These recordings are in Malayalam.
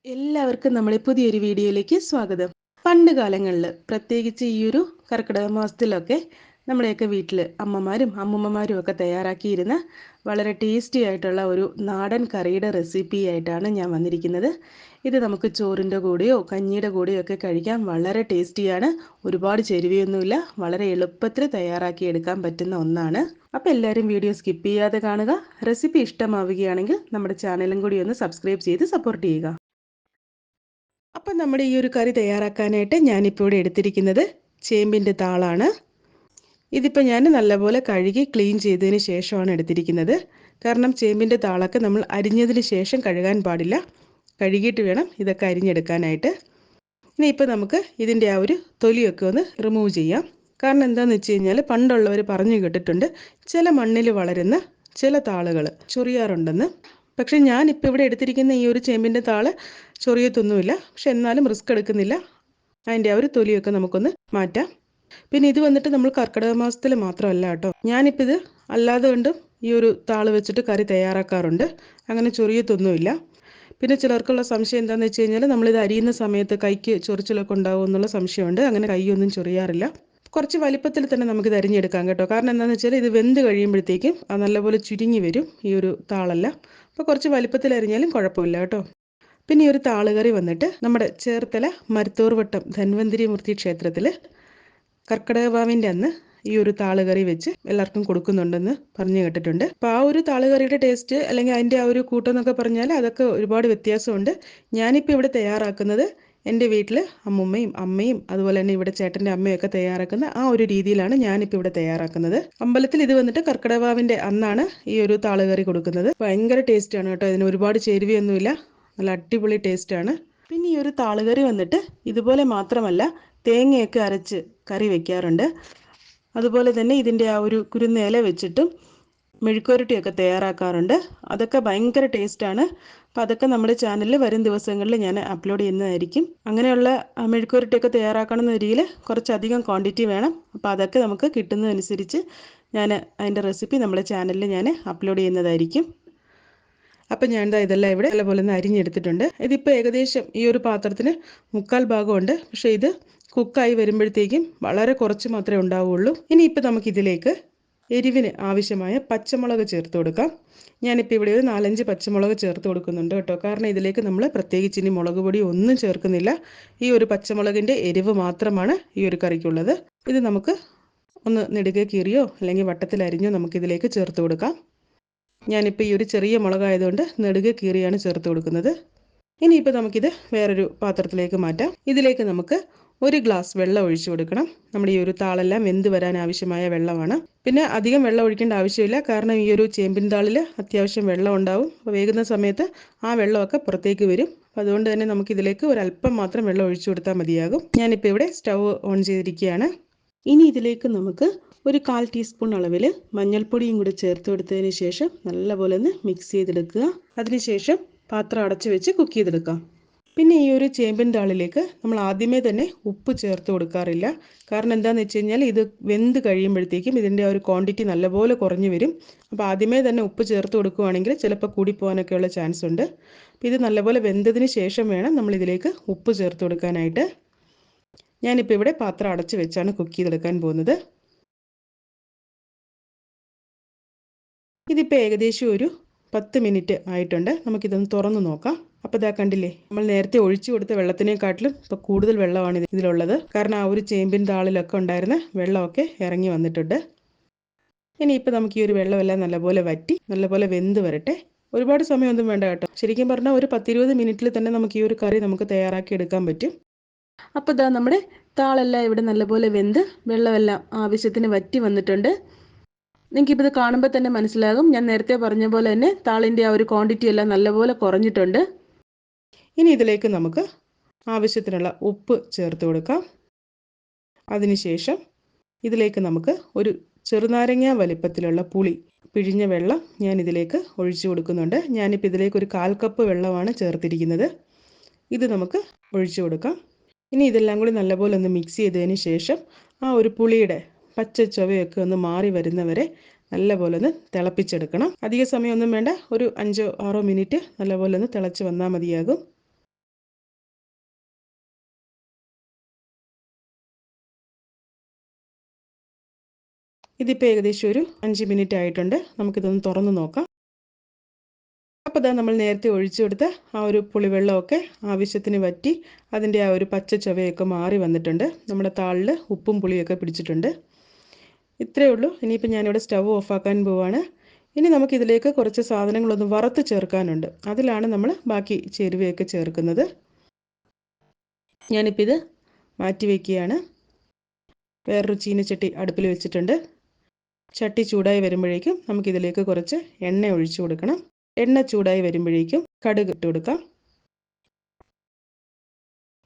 എല്ലാവർക്കും നമ്മുടെ പുതിയൊരു വീഡിയോയിലേക്ക് സ്വാഗതം. പണ്ട് കാലങ്ങളിൽ പ്രത്യേകിച്ച് ഈ ഒരു കർക്കിടക മാസത്തിലൊക്കെ നമ്മുടെയൊക്കെ വീട്ടിൽ അമ്മമാരും അമ്മുമ്മമാരും ഒക്കെ തയ്യാറാക്കിയിരുന്ന വളരെ ടേസ്റ്റി ആയിട്ടുള്ള ഒരു നാടൻ കറിയുടെ റെസിപ്പി ആയിട്ടാണ് ഞാൻ വന്നിരിക്കുന്നത്. ഇത് നമുക്ക് ചോറിൻ്റെ കൂടെയോ കഞ്ഞിയുടെ കൂടെയോ ഒക്കെ കഴിക്കാൻ വളരെ ടേസ്റ്റിയാണ്. ഒരുപാട് ചേരുവയൊന്നുമില്ല, വളരെ എളുപ്പത്തിൽ തയ്യാറാക്കി എടുക്കാൻ പറ്റുന്ന ഒന്നാണ്. അപ്പോൾ എല്ലാവരും വീഡിയോ സ്കിപ്പ് ചെയ്യാതെ കാണുക. റെസിപ്പി ഇഷ്ടമാവുകയാണെങ്കിൽ നമ്മുടെ ചാനലും കൂടി ഒന്ന് സബ്സ്ക്രൈബ് ചെയ്ത് സപ്പോർട്ട് ചെയ്യുക. അപ്പം നമ്മുടെ ഈ ഒരു കറി തയ്യാറാക്കാനായിട്ട് ഞാനിപ്പോൾ ഇവിടെ എടുത്തിരിക്കുന്നത് ചേമ്പിൻ്റെ താളാണ്. ഇതിപ്പോൾ ഞാൻ നല്ലപോലെ കഴുകി ക്ലീൻ ചെയ്തതിന് ശേഷമാണ് എടുത്തിരിക്കുന്നത്. കാരണം ചേമ്പിൻ്റെ താളൊക്കെ നമ്മൾ അരിഞ്ഞതിന് ശേഷം കഴുകാൻ പാടില്ല, കഴുകിയിട്ട് വേണം ഇതൊക്കെ അരിഞ്ഞെടുക്കാനായിട്ട്. ഇനിയിപ്പോൾ നമുക്ക് ഇതിൻ്റെ ആ ഒരു തൊലിയൊക്കെ ഒന്ന് റിമൂവ് ചെയ്യാം. കാരണം എന്താണെന്ന് വെച്ച് കഴിഞ്ഞാൽ പണ്ടുള്ളവർ പറഞ്ഞു കേട്ടിട്ടുണ്ട്, ചില മണ്ണിൽ വളരുന്ന ചില താളുകൾ ചൊറിയാറുണ്ടെന്ന്. പക്ഷെ ഞാനിപ്പോൾ ഇവിടെ എടുത്തിരിക്കുന്ന ഈ ഒരു ചേമ്പിൻ്റെ താള് ചൊറിയത്തൊന്നുമില്ല. പക്ഷെ എന്നാലും റിസ്ക് എടുക്കുന്നില്ല. അതിൻ്റെ ആ ഒരു തൊലിയൊക്കെ നമുക്കൊന്ന് മാറ്റാം. പിന്നെ ഇത് വന്നിട്ട് നമ്മൾ കർക്കിടക മാസത്തിൽ മാത്രമല്ല കേട്ടോ, ഞാനിപ്പോൾ ഇത് അല്ലാതെ കൊണ്ടും ഈ ഒരു താള് വെച്ചിട്ട് കറി തയ്യാറാക്കാറുണ്ട്. അങ്ങനെ ചൊറിയത്തൊന്നുമില്ല. പിന്നെ ചിലർക്കുള്ള സംശയം എന്താണെന്ന് വെച്ച് കഴിഞ്ഞാൽ നമ്മളിത് അരിയുന്ന സമയത്ത് കൈക്ക് ചൊറിച്ചിലൊക്കെ ഉണ്ടാവും എന്നുള്ള സംശയമുണ്ട്. അങ്ങനെ കൈയൊന്നും ചൊറിയാറില്ല. കുറച്ച് വലിപ്പത്തിൽ തന്നെ നമുക്കിത് അരിഞ്ഞെടുക്കാം കേട്ടോ. കാരണം എന്താണെന്ന് വെച്ചാൽ ഇത് വെന്ത് കഴിയുമ്പോഴത്തേക്കും അത് നല്ലപോലെ ചുരുങ്ങി വരും ഈ ഒരു താളല്ല. അപ്പോൾ കുറച്ച് വലിപ്പത്തിൽ അരിഞ്ഞാലും കുഴപ്പമില്ല കേട്ടോ. പിന്നെ ഈ ഒരു താളുകറി വന്നിട്ട് നമ്മുടെ ചേർത്തല മരുത്തോർവട്ടം ധന്വന്തിരി മൂർത്തി ക്ഷേത്രത്തിൽ കർക്കിടകവാവിൻ്റെ അന്ന് ഈ ഒരു താളുകറി വെച്ച് എല്ലാവർക്കും കൊടുക്കുന്നുണ്ടെന്ന് പറഞ്ഞു കേട്ടിട്ടുണ്ട്. അപ്പോൾ ആ ഒരു താളുകറിയുടെ ടേസ്റ്റ് അല്ലെങ്കിൽ അതിൻ്റെ ആ ഒരു കൂട്ടം എന്നൊക്കെ പറഞ്ഞാൽ അതൊക്കെ ഒരുപാട് വ്യത്യാസമുണ്ട്. ഞാനിപ്പോൾ ഇവിടെ തയ്യാറാക്കുന്നത് എൻ്റെ വീട്ടിൽ അമ്മുമ്മയും അമ്മയും അതുപോലെ തന്നെ ഇവിടെ ചേട്ടൻ്റെ അമ്മയൊക്കെ തയ്യാറാക്കുന്ന ആ ഒരു രീതിയിലാണ് ഞാനിപ്പോൾ ഇവിടെ തയ്യാറാക്കുന്നത്. അമ്പലത്തിൽ ഇത് വന്നിട്ട് കർക്കിടകവാവിൻ്റെ അന്നാണ് ഈ ഒരു താളുകറി കൊടുക്കുന്നത്. ഭയങ്കര ടേസ്റ്റാണ് കേട്ടോ. ഇതിന് ഒരുപാട് ചേരുവയൊന്നുമില്ല, നല്ല അടിപൊളി ടേസ്റ്റാണ്. പിന്നെ ഈ ഒരു താളുകറി വന്നിട്ട് ഇതുപോലെ മാത്രമല്ല, തേങ്ങയൊക്കെ അരച്ച് കറി വെക്കാറുണ്ട്. അതുപോലെ തന്നെ ഇതിൻ്റെ ആ ഒരു കുരുന്നേല വെച്ചിട്ടും മെഴുക്കുവരട്ടിയൊക്കെ തയ്യാറാക്കാറുണ്ട്. അതൊക്കെ ഭയങ്കര ടേസ്റ്റാണ്. അപ്പോൾ അതൊക്കെ നമ്മുടെ ചാനലിൽ വരും ദിവസങ്ങളിൽ ഞാൻ അപ്ലോഡ് ചെയ്യുന്നതായിരിക്കും. അങ്ങനെയുള്ള മെഴുക്കുവരട്ടിയൊക്കെ തയ്യാറാക്കണമെന്ന രീതിയിൽ കുറച്ചധികം ക്വാണ്ടിറ്റി വേണം. അപ്പോൾ അതൊക്കെ നമുക്ക് കിട്ടുന്നതനുസരിച്ച് ഞാൻ അതിൻ്റെ റെസിപ്പി നമ്മുടെ ചാനലിൽ ഞാൻ അപ്ലോഡ് ചെയ്യുന്നതായിരിക്കും. അപ്പം ഞാൻ ഇതെല്ലാം ഇവിടെ നല്ലപോലെ ഒന്ന് അരിഞ്ഞെടുത്തിട്ടുണ്ട്. ഇതിപ്പോൾ ഏകദേശം ഈ ഒരു പാത്രത്തിന് 3/4 ഭാഗമുണ്ട്. പക്ഷേ ഇത് കുക്കായി വരുമ്പോഴത്തേക്കും വളരെ കുറച്ച് മാത്രമേ ഉണ്ടാവുകയുള്ളൂ. ഇനിയിപ്പോൾ നമുക്കിതിലേക്ക് എരിവിന് ആവശ്യമായ പച്ചമുളക് ചേർത്ത് കൊടുക്കാം. ഞാനിപ്പോൾ ഇവിടെ ഒരു 4-5 പച്ചമുളക് ചേർത്ത് കൊടുക്കുന്നുണ്ട് കേട്ടോ. കാരണം ഇതിലേക്ക് നമ്മൾ പ്രത്യേകിച്ച് ഇനി മുളക് പൊടി ഒന്നും ചേർക്കുന്നില്ല. ഈ ഒരു പച്ചമുളകിൻ്റെ എരിവ് മാത്രമാണ് ഈ ഒരു കറിക്കുള്ളത്. ഇത് നമുക്ക് ഒന്ന് നെടുകെ കീറിയോ അല്ലെങ്കിൽ വട്ടത്തിലരിഞ്ഞോ നമുക്കിതിലേക്ക് ചേർത്ത് കൊടുക്കാം. ഞാനിപ്പോൾ ഈ ഒരു ചെറിയ മുളകായതുകൊണ്ട് നെടുകെ കീറിയാണ് ചേർത്ത് കൊടുക്കുന്നത്. ഇനിയിപ്പോൾ നമുക്കിത് വേറൊരു പാത്രത്തിലേക്ക് മാറ്റാം. ഇതിലേക്ക് നമുക്ക് 1 ഗ്ലാസ് വെള്ളം ഒഴിച്ചു കൊടുക്കണം. നമ്മുടെ ഈ ഒരു താളെല്ലാം വെന്ത് വരാൻ ആവശ്യമായ വെള്ളമാണ്. പിന്നെ അധികം വെള്ളം ഒഴിക്കേണ്ട ആവശ്യമില്ല, കാരണം ഈ ഒരു ചേമ്പിൻ താളിൽ അത്യാവശ്യം വെള്ളം ഉണ്ടാവും. അപ്പോൾ വേകുന്ന സമയത്ത് ആ വെള്ളമൊക്കെ പുറത്തേക്ക് വരും. അപ്പോൾ അതുകൊണ്ട് തന്നെ നമുക്കിതിലേക്ക് ഒരല്പം മാത്രം വെള്ളം ഒഴിച്ചു കൊടുത്താൽ മതിയാകും. ഞാനിപ്പോൾ ഇവിടെ സ്റ്റൗ ഓൺ ചെയ്തിരിക്കുകയാണ്. ഇനി ഇതിലേക്ക് നമുക്ക് ഒരു 1/4 ടീസ്പൂൺ അളവിൽ മഞ്ഞൾപ്പൊടിയും കൂടി ചേർത്ത് കൊടുത്തതിന് ശേഷം നല്ലപോലെ ഒന്ന് മിക്സ് ചെയ്തെടുക്കുക. അതിനുശേഷം പാത്രം അടച്ചു വെച്ച് കുക്ക് ചെയ്തെടുക്കാം. പിന്നെ ഈ ഒരു ചേമ്പിൻ താളിലേക്ക് നമ്മൾ ആദ്യമേ തന്നെ ഉപ്പ് ചേർത്ത് കൊടുക്കാറില്ല. കാരണം എന്താണെന്ന് വെച്ച് കഴിഞ്ഞാൽ ഇത് വെന്ത് കഴിയുമ്പോഴത്തേക്കും ഇതിൻ്റെ ആ ഒരു ക്വാണ്ടിറ്റി നല്ലപോലെ കുറഞ്ഞു വരും. അപ്പോൾ ആദ്യമേ തന്നെ ഉപ്പ് ചേർത്ത് കൊടുക്കുകയാണെങ്കിൽ ചിലപ്പോൾ കൂടിപ്പോകാനൊക്കെയുള്ള ചാൻസ് ഉണ്ട്. അപ്പോൾ ഇത് നല്ലപോലെ വെന്തതിന് ശേഷം വേണം നമ്മളിതിലേക്ക് ഉപ്പ് ചേർത്ത് കൊടുക്കാനായിട്ട്. ഞാനിപ്പോൾ ഇവിടെ പാത്രം അടച്ചു വെച്ചാണ് കുക്ക് ചെയ്തെടുക്കാൻ പോകുന്നത്. ഇതിപ്പോൾ ഏകദേശം ഒരു 10 മിനിറ്റ് ആയിട്ടുണ്ട്. നമുക്കിതൊന്ന് തുറന്ന് നോക്കാം. അപ്പോൾ ഇതാ കണ്ടില്ലേ, നമ്മൾ നേരത്തെ ഒഴിച്ചു കൊടുത്ത വെള്ളത്തിനെക്കാട്ടിലും ഇപ്പോൾ കൂടുതൽ വെള്ളമാണ് ഇതിലുള്ളത്. കാരണം ആ ഒരു ചേമ്പിൻ താളിലൊക്കെ ഉണ്ടായിരുന്ന വെള്ളമൊക്കെ ഇറങ്ങി വന്നിട്ടുണ്ട്. ഇനിയിപ്പോൾ നമുക്ക് ഈ ഒരു വെള്ളമെല്ലാം നല്ലപോലെ വറ്റി നല്ലപോലെ വെന്ത് വരട്ടെ. ഒരുപാട് സമയമൊന്നും വേണ്ട കേട്ടോ. ശരിക്കും പറഞ്ഞാൽ ഒരു 10-20 മിനിറ്റിൽ തന്നെ നമുക്ക് ഈ ഒരു കറി നമുക്ക് തയ്യാറാക്കി എടുക്കാൻ പറ്റും. അപ്പോൾ ഇതാ നമ്മുടെ താളെല്ലാം ഇവിടെ നല്ലപോലെ വെന്ത് വെള്ളമെല്ലാം ആവശ്യത്തിന് വറ്റി വന്നിട്ടുണ്ട്. നിങ്ങൾക്കിപ്പോൾ ഇത് കാണുമ്പോൾ തന്നെ മനസ്സിലാകും, ഞാൻ നേരത്തെ പറഞ്ഞ പോലെ തന്നെ താളിൻ്റെ ആ ഒരു ക്വാണ്ടിറ്റി എല്ലാം നല്ലപോലെ കുറഞ്ഞിട്ടുണ്ട്. ഇനി ഇതിലേക്ക് നമുക്ക് ആവശ്യത്തിനുള്ള ഉപ്പ് ചേർത്ത് കൊടുക്കാം. അതിനുശേഷം ഇതിലേക്ക് നമുക്ക് ഒരു ചെറുനാരങ്ങ വലിപ്പത്തിലുള്ള പുളി പിഴിഞ്ഞ വെള്ളം ഞാൻ ഇതിലേക്ക് ഒഴിച്ചു കൊടുക്കുന്നുണ്ട്. ഞാനിപ്പോൾ ഇതിലേക്ക് ഒരു 1/4 കപ്പ് വെള്ളമാണ് ചേർത്തിരിക്കുന്നത്. ഇത് നമുക്ക് ഒഴിച്ചു കൊടുക്കാം. ഇനി ഇതെല്ലാം കൂടി നല്ലപോലെ ഒന്ന് മിക്സ് ചെയ്തതിന് ശേഷം ആ ഒരു പുളിയുടെ പച്ച ചുവയൊക്കെ ഒന്ന് മാറി വരുന്നവരെ നല്ലപോലെ ഒന്ന് തിളപ്പിച്ചെടുക്കണം. അധിക സമയമൊന്നും വേണ്ട, ഒരു 5-6 മിനിറ്റ് നല്ലപോലെ ഒന്ന് തിളച്ച് വന്നാൽ മതിയാകും. ഇതിപ്പോൾ ഏകദേശം ഒരു 5 മിനിറ്റ് ആയിട്ടുണ്ട്. നമുക്കിതൊന്ന് തുറന്ന് നോക്കാം. അപ്പോൾ ഇതാ നമ്മൾ നേരത്തെ ഒഴിച്ചു കൊടുത്ത ആ ഒരു പുളിവെള്ളമൊക്കെ ആവശ്യത്തിന് വറ്റി അതിൻ്റെ ആ ഒരു പച്ച ചവയൊക്കെ മാറി വന്നിട്ടുണ്ട്. നമ്മുടെ താളിൽ ഉപ്പും പുളിയൊക്കെ പിടിച്ചിട്ടുണ്ട്. ഇത്രയേ ഉള്ളൂ. ഇനിയിപ്പോൾ ഞാനിവിടെ സ്റ്റവ് ഓഫാക്കാൻ പോവാണ്. ഇനി നമുക്കിതിലേക്ക് കുറച്ച് സാധനങ്ങളൊന്ന് വറുത്ത് ചേർക്കാനുണ്ട്. അതിലാണ് നമ്മൾ ബാക്കി ചേരുവയൊക്കെ ചേർക്കുന്നത്. ഞാനിപ്പോൾ ഇത് മാറ്റി വയ്ക്കുകയാണ്. വേറൊരു ചീനച്ചട്ടി അടുപ്പിൽ വെച്ചിട്ടുണ്ട്. ചട്ടി ചൂടായി വരുമ്പോഴേക്കും നമുക്കിതിലേക്ക് കുറച്ച് എണ്ണ ഒഴിച്ചു കൊടുക്കണം. എണ്ണ ചൂടായി വരുമ്പോഴേക്കും കടുക് ഇട്ട് കൊടുക്കാം.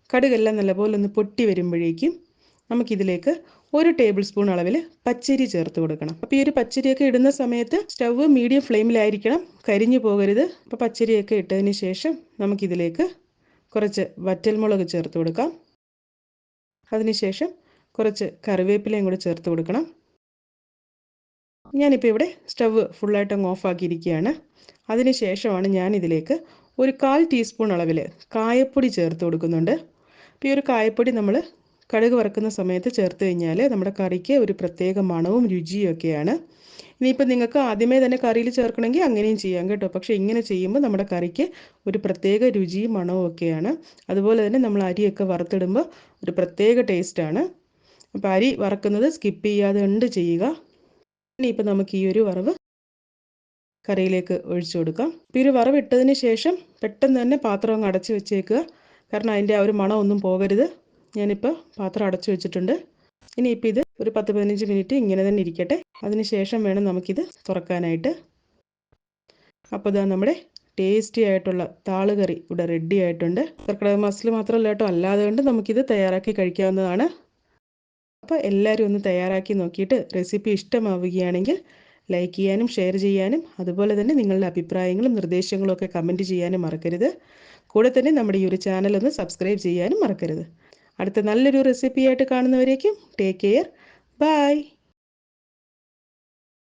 കടുകെല്ലാം നല്ലപോലെ ഒന്ന് പൊട്ടി വരുമ്പോഴേക്കും നമുക്കിതിലേക്ക് 1 ടേബിൾ സ്പൂൺ അളവിൽ പച്ചരി ചേർത്ത് കൊടുക്കണം. അപ്പോൾ ഈ ഒരു പച്ചരിയൊക്കെ ഇടുന്ന സമയത്ത് സ്റ്റവ് മീഡിയം ഫ്ലെയിമിലായിരിക്കണം, കരിഞ്ഞു പോകരുത്. അപ്പോൾ പച്ചരിയൊക്കെ ഇട്ടതിന് ശേഷം നമുക്കിതിലേക്ക് കുറച്ച് വറ്റൽമുളക് ചേർത്ത് കൊടുക്കാം. അതിനുശേഷം കുറച്ച് കറിവേപ്പിലയും കൂടി ചേർത്ത് കൊടുക്കണം. ഞാനിപ്പോൾ ഇവിടെ സ്റ്റവ് ഫുള്ളായിട്ട് അങ്ങ് ഓഫാക്കിയിരിക്കുകയാണ്. അതിനുശേഷമാണ് ഞാനിതിലേക്ക് ഒരു 1/4 ടീസ്പൂൺ അളവിൽ കായപ്പൊടി ചേർത്ത് കൊടുക്കുന്നുണ്ട്. അപ്പോൾ ഈ ഒരു കായപ്പൊടി നമ്മൾ കടുക് വറക്കുന്ന സമയത്ത് ചേർത്ത് കഴിഞ്ഞാൽ നമ്മുടെ കറിക്ക് ഒരു പ്രത്യേക മണവും രുചിയും ഒക്കെയാണ്. ഇനിയിപ്പോൾ നിങ്ങൾക്ക് ആദ്യമേ തന്നെ കറിയിൽ ചേർക്കണമെങ്കിൽ അങ്ങനെയും ചെയ്യാം കേട്ടോ. പക്ഷേ ഇങ്ങനെ ചെയ്യുമ്പോൾ നമ്മുടെ കറിക്ക് ഒരു പ്രത്യേക രുചിയും മണവും ഒക്കെയാണ്. അതുപോലെ തന്നെ നമ്മൾ അരിയൊക്കെ വറുത്തിടുമ്പോൾ ഒരു പ്രത്യേക ടേസ്റ്റാണ്. അപ്പോൾ അരി വറക്കുന്നത് സ്കിപ്പ് ചെയ്യാതെ ഉണ്ട് ചെയ്യുക. ഇനിയിപ്പോൾ നമുക്ക് ഈ ഒരു വറവ് കറിയിലേക്ക് ഒഴിച്ചു കൊടുക്കാം. അപ്പോൾ ഈ ഒരു വറവ് ഇട്ടതിന് ശേഷം പെട്ടെന്ന് തന്നെ പാത്രം അങ്ങ് അടച്ച് വെച്ചേക്കുക. കാരണം അതിൻ്റെ ആ ഒരു മണം ഒന്നും പോകരുത്. ഞാനിപ്പോൾ പാത്രം അടച്ചു വെച്ചിട്ടുണ്ട്. ഇനിയിപ്പോൾ ഇത് ഒരു 10-15 മിനിറ്റ് ഇങ്ങനെ തന്നെ ഇരിക്കട്ടെ. അതിന് ശേഷം വേണം നമുക്കിത് തുറക്കാനായിട്ട്. അപ്പോൾ ഇതാ നമ്മുടെ ടേസ്റ്റി ആയിട്ടുള്ള താളുകറി ഇവിടെ റെഡി ആയിട്ടുണ്ട്. കർക്കിടക മാസത്തിൽ മാത്രമല്ല കേട്ടോ, അല്ലാതെ കൊണ്ട് നമുക്കിത് തയ്യാറാക്കി കഴിക്കാവുന്നതാണ്. അപ്പോൾ എല്ലാവരും ഒന്ന് തയ്യാറാക്കി നോക്കിയിട്ട് റെസിപ്പി ഇഷ്ടമാവുകയാണെങ്കിൽ ലൈക്ക് ചെയ്യാനും ഷെയർ ചെയ്യാനും അതുപോലെ തന്നെ നിങ്ങളുടെ അഭിപ്രായങ്ങളും നിർദ്ദേശങ്ങളും ഒക്കെ കമൻറ്റ് ചെയ്യാനും മറക്കരുത്. കൂടെ തന്നെ നമ്മുടെ ഈ ഒരു ചാനൽ ഒന്ന് സബ്സ്ക്രൈബ് ചെയ്യാനും മറക്കരുത്. അടുത്ത നല്ലൊരു റെസിപ്പിയായിട്ട് കാണുന്നവരേക്കും ടേക്ക് കെയർ. ബൈ.